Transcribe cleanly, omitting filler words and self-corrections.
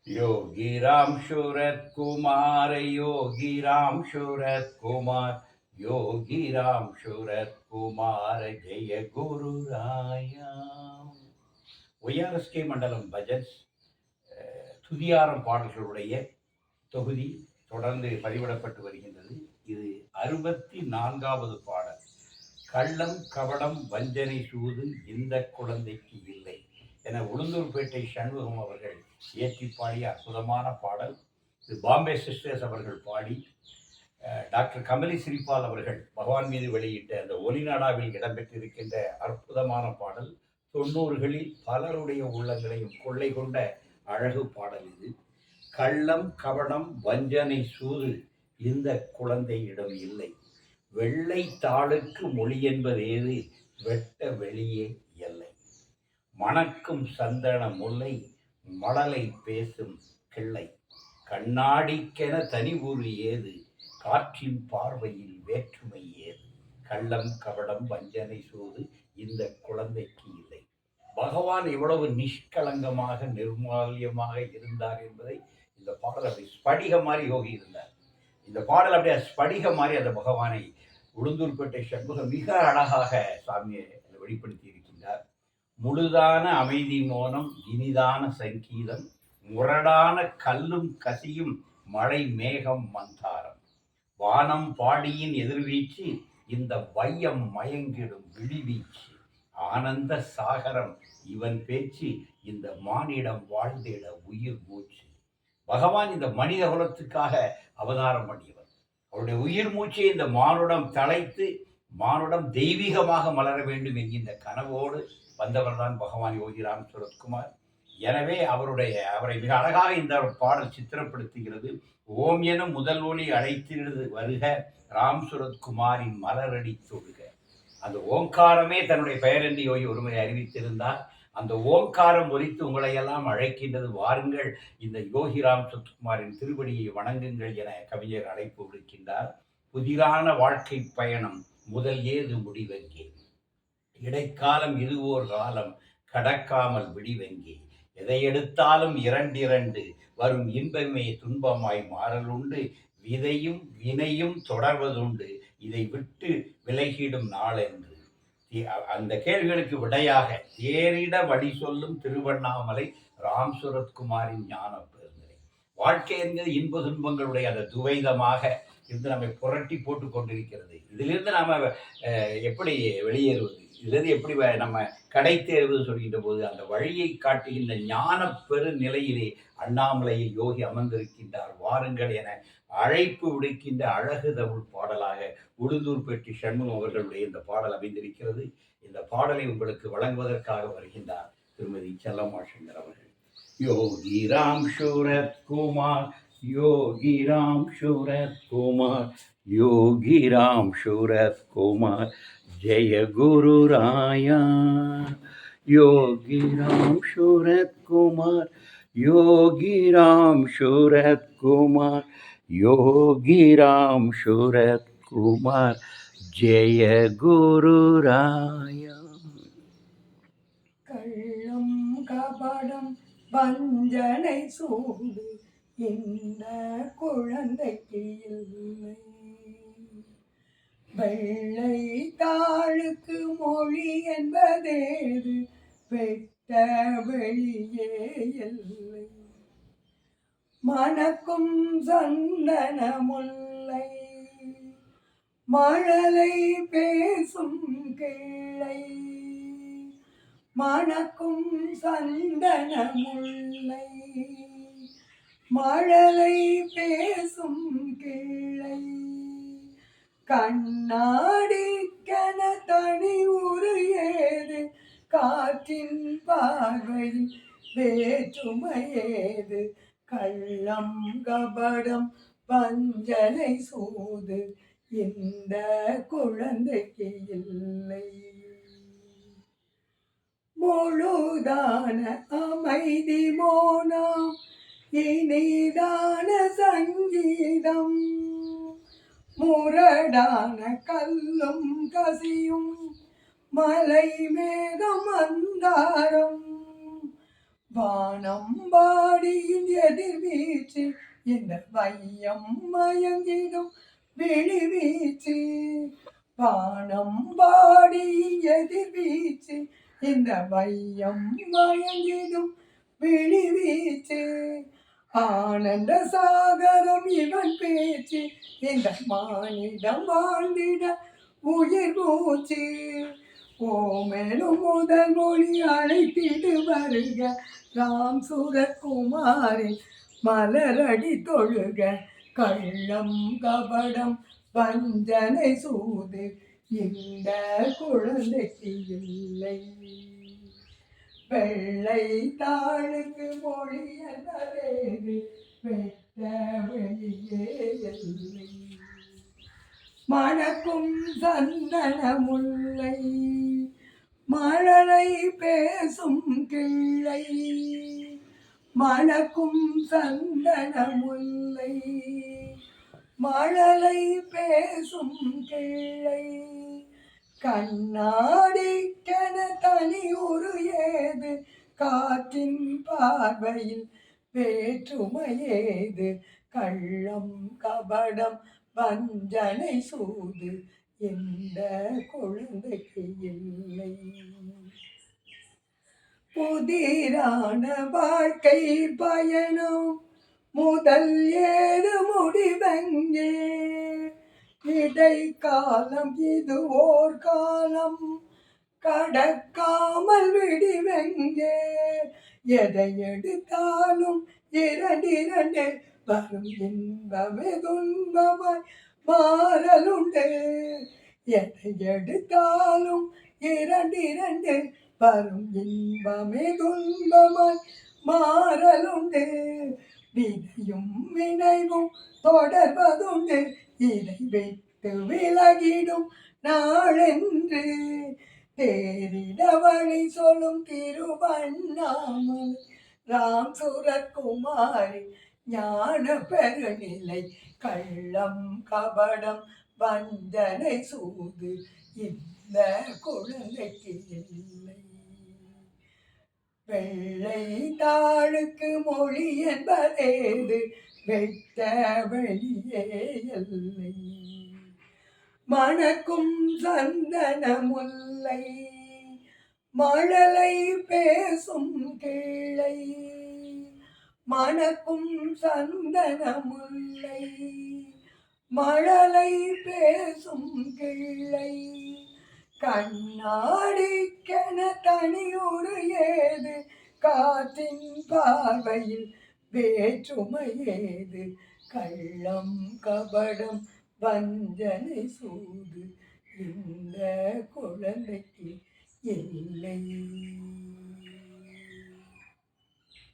योगी राम शूरत कुमार, योगी राम शूरत कुमार, योगी राम शूरत कुमार, जय गुरु राया. ஒய்ஆர்எஸ்கே மண்டலம் பஜன்ஸ் துதியாரம் பாடல்களுடைய தொகுதி தொடர்ந்து பதிவிடப்பட்டு வருகின்றது. இது 64வது பாடல். கள்ளம் கபடம் வஞ்சனை சூது இந்த குழந்தைக்கு இல்லை என உளுந்தூர்பேட்டை சண்முகம் அவர்கள் இயற்றி பாடிய அற்புதமான பாடல். இது பாம்பே சிஸ்டர்ஸ் அவர்கள் பாடி டாக்டர் கமலி சிரிபால் அவர்கள் பகவான் மீது வெளியிட்ட அந்த ஒலிநாடாவில் இடம்பெற்றிருக்கின்ற அற்புதமான பாடல். 90களில் பலருடைய உள்ளங்களையும் கொள்ளை கொண்ட அழகு பாடல் இது. கள்ளம் கபடம் வஞ்சனை சூது இந்த குழந்தையிடம் இல்லை, வெள்ளை தாளுக்கு மொழி என்பது ஏது, வெட்ட வெளியே எல்லை, மணக்கும் சந்தன முல்லை மடலை பேசும் கிள்ளை, கண்ணாடிக்கென தனி ஊறு ஏது, காற்றின் பார்வையில் வேற்றுமை ஏது, கள்ளம் கபடம் வஞ்சனை சூது இந்த குழந்தைக்கு இல்லை. பகவான் எவ்வளவு நிஷ்கலங்கமாக நிர்மால்யமாக இருந்தார் என்பதை இந்த பாடல் அப்படி ஸ்படிக மாதிரி யோகி இருந்தார். இந்த பாடல் அப்படியே ஸ்படிக மாதிரி அந்த பகவானை உளுந்தூர்பேட்டை சண்முகம் மிக அழகாக சாமியை வெளிப்படுத்தி இருக்கின்றார். முழுதான அமைதி மோனம், இனிதான சங்கீதம், முரடான கல்லும் கசியும் மழை மேகம் மந்தாரம், வானம் பாடியின் எதிர்வீச்சு இந்த வையம் மயங்கிடும் விழிவீச்சு, ஆனந்த சாகரம் இவன் பேச்சு இந்த மானிடம் வாழ்ந்திட உயிர் மூச்சு. பகவான் இந்த மனித குலத்துக்காக அவதாரம் பண்ணியவர். அவருடைய உயிர் மூச்சை இந்த மானுடம் தழைத்து மானுடம் தெய்வீகமாக மலர வேண்டும் என்கின்ற கனவோடு வந்தவர் தான் பகவான் யோகி ராம் சூரத்குமார். எனவே அவரை மிக அழகாக இந்த பாடல் சித்திரப்படுத்துகிறது. ஓம் எனும் முதல் ஒளி அழைத்திடுது வருக, ராம் சூரத்குமாரின் மலரடி தொழுக. அந்த ஓங்காரமே தன்னுடைய பெயர் என்று யோகி ஒருமுறை அறிவித்திருந்தார். அந்த ஓங்காரம் ஒலித்து உங்களை எல்லாம் அழைக்கின்றது, வாருங்கள் இந்த யோகி ராம் சூரத்குமாரின் திருவடியை வணங்குங்கள் என கவிஞர் அழைப்பு விடுக்கின்றார். புதிரான வாழ்க்கை பயணம் முதல் ஏது முடிவெங்கே, இடைக்காலம் இது ஓர் காலம் கடக்காமல் விடிவெங்கே, எதை எடுத்தாலும் இரண்டிரண்டு வரும் இன்பமே துன்பமாய் மாறலுண்டு, விதையும் வினையும் தொடர்வதுண்டு இதை விட்டு விலகிடும் நாளென்று. அந்த கேள்விகளுக்கு விடையாக தேரிட வழி சொல்லும் திருவண்ணாமலை ராம் சூரத்குமாரின் ஞான பெருந்தனை. வாழ்க்கை என்கிறது இன்ப துன்பங்களுடைய அந்த துவைதமாக இருந்து நம்மை புரட்டி போட்டு கொண்டிருக்கிறது. இதிலிருந்து நாம் எப்படி வெளியேறுவது, இதிலிருந்து எப்படி நம்ம கடை தேர்வது சொல்கின்ற போது அந்த வழியை காட்டுகின்ற ஞான பெரு நிலையிலே அண்ணாமலையில் யோகி அமர்ந்திருக்கின்றார், வாருங்கள் என அழைப்பு விடுக்கின்ற அழகு தமிழ் பாடலாக உளுந்தூர்பேட்டை சண்முகம் அவர்களுடைய இந்த பாடல் அமைந்திருக்கிறது. இந்த பாடலை உங்களுக்கு வழங்குவதற்காக வருகின்றார் திருமதி செல்லம்மா சங்கர் அவர்கள். யோகி ராம் சூரத் குமார், योगी राम शूरत कुमार, योगी राम शूरत कुमार, जय गुरु राया. योगी राम शूरत कुमार, योगी राम शूरत कुमार, योगी राम शूरत कुमार, जय गुरु राया. கள்ளம் கபடம் வஞ்சனை சூது இந்த குழந்தைக்கு இல்லை, வெள்ளை தாளுக்கு மொழி என்பதேது, வெட்ட வெளியே இல்லை, மணக்கும் சந்தன முல்லை மழலை பேசும் கிள்ளை, மணக்கும் சந்தன முல்லை மழலை பேசும் கிள்ளை, கண்ணாடிக்கென தனி உரு ஏது, காற்றின் பார்வையில் வேற்றுமையேது, கள்ளம் கபடம் வஞ்சனை சூது இந்த குழந்தைக்கு இல்லை, முழுதான அமைதி மோனம் இனிதான சங்கீதம், முரடான கல்லும் கசியும் மலை மேகம் மந்தாரம், வானம் பாடியின் எதிர்வீச்சு இந்த வையம் மயங்கிடும் விழிவீச்சு. வானம் பாடியின் எதிர்வீச்சு இந்த வையம் மயங்கிடும் விழிவீச்சு. ஆனந்த சாகரம் இவன் பேச்சு இந்த மானிடம் வாழ்ந்திட உயிர் மூச்சு. ஓமெனும் முதல் மொழி அழைத்திடு வருக ராம் சுரகுமாரின் மலரடி தொழுக. கள்ளம் கபடம் வஞ்சனை சூது இந்த குழந்தைக்கு இல்லை. வெள்ளை தாளுக்கு மொழி என்பதேது வெட்ட வெளியே இல்லை. மணக்கும் சந்தன முல்லை மழலை பேசும் கிள்ளை. மணக்கும் சந்தன முல்லை மழலை பேசும் கிள்ளை. கண்ணாடிக்கென தனி ஒரு ஏது காற்றின் பார்வையில் வேற்றுமையேது. கள்ளம் கபடம் வஞ்சனை சூது எந்த குழந்தைக்கு இல்லை. புதிரான வாழ்க்கை பயணம் முதல் ஏது முடிவெங்கே. இடைக்காலம் இது ஓர் காலம் கடக்காமல் விடிவெங்கே. எதை எடுத்தாலும் இரண்டிரண்டு வரும் இன்பமே துன்பமாய் மாறலுண்டு. எதை எடுத்தாலும் இரண்டிரண்டு வரும் இன்பமே துன்பமாய் மாறலுண்டு. வினையும் வினைவும் தொடர்வதுண்டு இதை விட்டு விலகிடும் நாளென்று. தேரிட வழி சொல்லும் திருவண்ணாமலை ராம் சுரகுமாரி ஞான பெருநிலை. கள்ளம் கபடம் வஞ்சனை சூது இந்த குழந்தைக்கு இல்லை. வெள்ளை தாளுக்கு மொழி என்பதேது வெட்ட வெளியே இல்லை. மணக்கும் சந்தன முல்லை மழலை பேசும் கிள்ளை. மணக்கும் சந்தன முல்லை மழலை பேசும் கிள்ளை. கண்ணாடிக்கென தனியொரு ஏது காற்றின் பார்வையில் வேற்றுமையேது. கள்ளம் கபடம் வஞ்சனை சூது இந்த குழந்தைக்கு இல்லை.